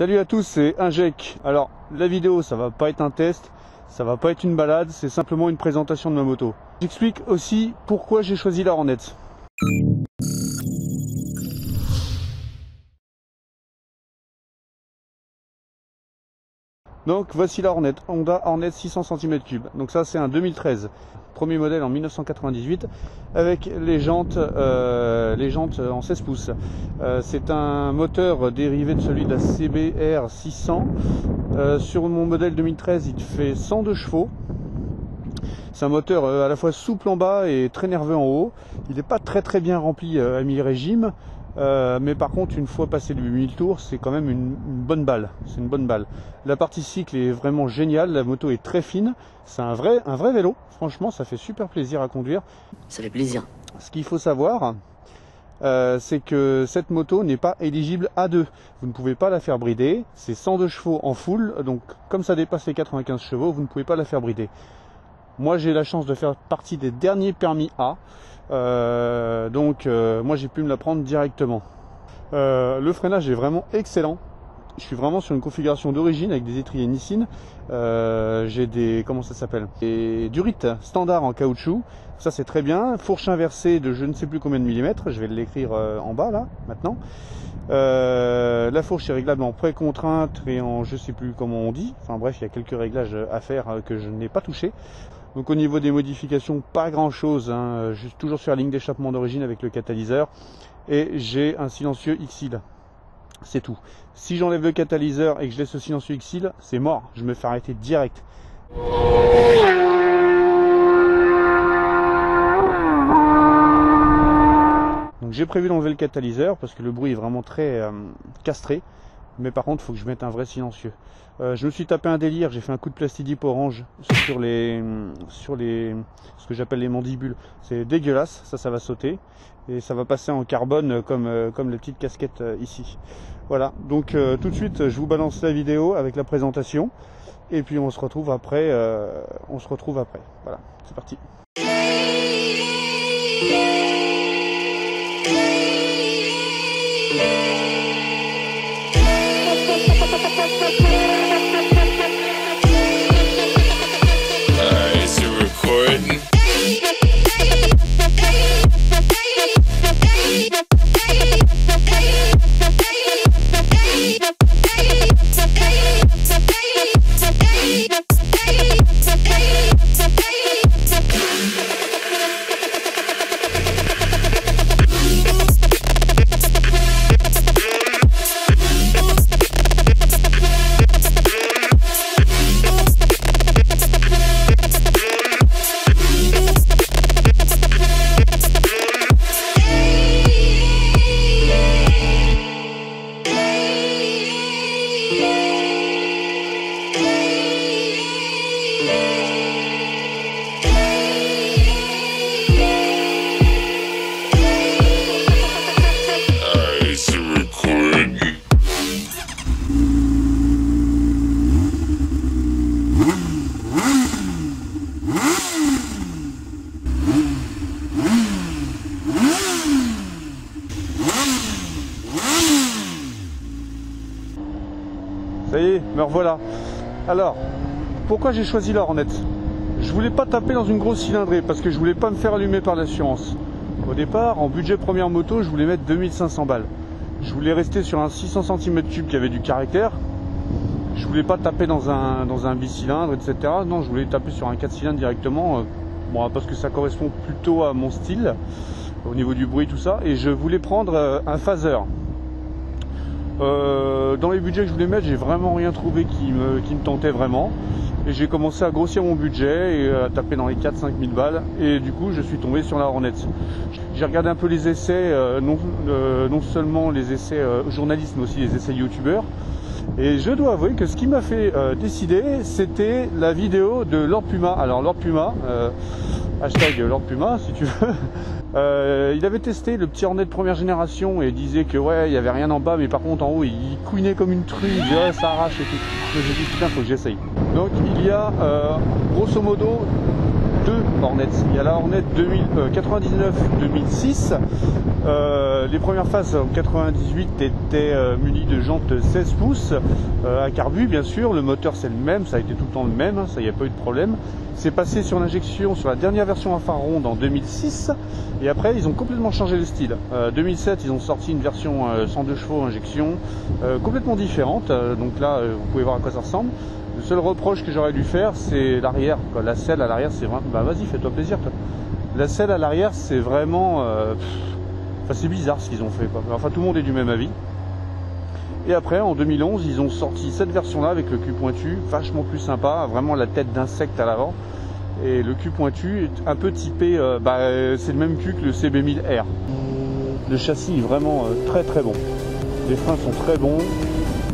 Salut à tous, c'est Injec. Alors la vidéo ça va pas être un test, ça va pas être une balade, c'est simplement une présentation de ma moto. J'explique aussi pourquoi j'ai choisi la Hornet. Donc voici la Hornet, Honda Hornet 600 cm3. Donc ça c'est un 2013, premier modèle en 1998 avec les jantes en 16 pouces. C'est un moteur dérivé de celui de la CBR 600. Sur mon modèle 2013 il fait 102 chevaux. C'est un moteur à la fois souple en bas et très nerveux en haut. Il n'est pas très bien rempli à mi-régime. Mais par contre une fois passé les 8000 tours c'est quand même une bonne balle, c'est une bonne balle. La partie cycle est vraiment géniale, la moto est très fine, c'est un vrai vélo, franchement ça fait super plaisir à conduire. Ça fait plaisir. Ce qu'il faut savoir c'est que cette moto n'est pas éligible A2, vous ne pouvez pas la faire brider, c'est 102 chevaux en full, donc comme ça dépasse les 95 chevaux vous ne pouvez pas la faire brider. Moi j'ai la chance de faire partie des derniers permis A. Moi j'ai pu me la prendre directement. Le freinage est vraiment excellent. Je suis vraiment sur une configuration d'origine avec des étriers Nissin. J'ai des, comment ça s'appelle, des durites standard en caoutchouc. Ça c'est très bien. Fourche inversée de je ne sais plus combien de millimètres. Je vais l'écrire en bas là maintenant. La fourche est réglable en pré-contrainte et en je sais plus comment on dit. Enfin bref, il y a quelques réglages à faire que je n'ai pas touché. Donc au niveau des modifications, pas grand chose, hein, juste toujours sur la ligne d'échappement d'origine avec le catalyseur. Et j'ai un silencieux X-Seal. C'est tout. Si j'enlève le catalyseur et que je laisse le silencieux X-Seal, c'est mort. Je me fais arrêter direct. Donc j'ai prévu d'enlever le catalyseur parce que le bruit est vraiment très castré. Mais par contre, il faut que je mette un vrai silencieux. Je me suis tapé un délire, j'ai fait un coup de plastidip orange sur ce que j'appelle les mandibules. C'est dégueulasse, ça va sauter. Et ça va passer en carbone comme les petites casquettes ici. Voilà, donc tout de suite, je vous balance la vidéo avec la présentation. Et puis on se retrouve après. Voilà, c'est parti. Ça y est, me revoilà. Alors, pourquoi j'ai choisi la Hornet? Je voulais pas taper dans une grosse cylindrée parce que je voulais pas me faire allumer par l'assurance. Au départ, en budget première moto, je voulais mettre 2500 balles. Je voulais rester sur un 600 cm3 qui avait du caractère. Je voulais pas taper dans un bicylindre, etc. Non, je voulais taper sur un 4 cylindres directement. Bon, parce que ça correspond plutôt à mon style, au niveau du bruit, tout ça. Et je voulais prendre un phaser. Dans les budgets que je voulais mettre, j'ai vraiment rien trouvé qui me tentait vraiment. Et j'ai commencé à grossir mon budget et à taper dans les 4-5 000 balles. Et du coup, je suis tombé sur la Hornet. J'ai regardé un peu les essais, non seulement les essais journalistes, mais aussi les essais youtubeurs. Et je dois avouer que ce qui m'a fait décider, c'était la vidéo de Lord Puma. Alors Lord Puma, hashtag Lord Puma si tu veux. Il avait testé le petit Hornet de première génération et disait que ouais, il n'y avait rien en bas, mais par contre en haut il couinait comme une truie, il disait ouais, ça arrache et tout. Donc j'ai dit putain, faut que j'essaye. Donc il y a grosso modo deux Hornets. Il y a la Hornet 99-2006. Les premières phases en 98 étaient munies de jantes 16 pouces à carbu bien sûr. Le moteur c'est le même, ça a été tout le temps le même, hein, ça, il n'y a pas eu de problème. C'est passé sur l'injection sur la dernière version infraronde en 2006 et après ils ont complètement changé le style. 2007 ils ont sorti une version 102 chevaux injection complètement différente, donc là vous pouvez voir à quoi ça ressemble. Le seul reproche que j'aurais dû faire c'est l'arrière, la selle à l'arrière c'est vraiment, bah vas-y fais-toi plaisir toi. La selle à l'arrière c'est vraiment, enfin c'est bizarre ce qu'ils ont fait quoi. Enfin tout le monde est du même avis. Et après en 2011 ils ont sorti cette version là avec le cul pointu, vachement plus sympa, vraiment la tête d'insecte à l'avant. Et le cul pointu est un peu typé, c'est le même cul que le CB1000R. Le châssis est vraiment très très bon. Les freins sont très bons,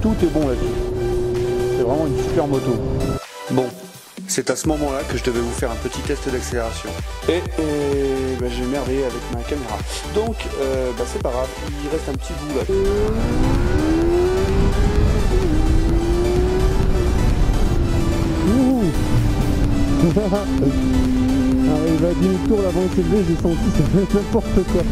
tout est bon là-dessus. C'est vraiment une super moto. Bon, c'est à ce moment-là que je devais vous faire un petit test d'accélération. Et j'ai merdé avec ma caméra. Donc, c'est pas grave, il reste un petit bout là. Arrive à 10 tours, la banque s'est levée, j'ai senti, ça fait n'importe quoi.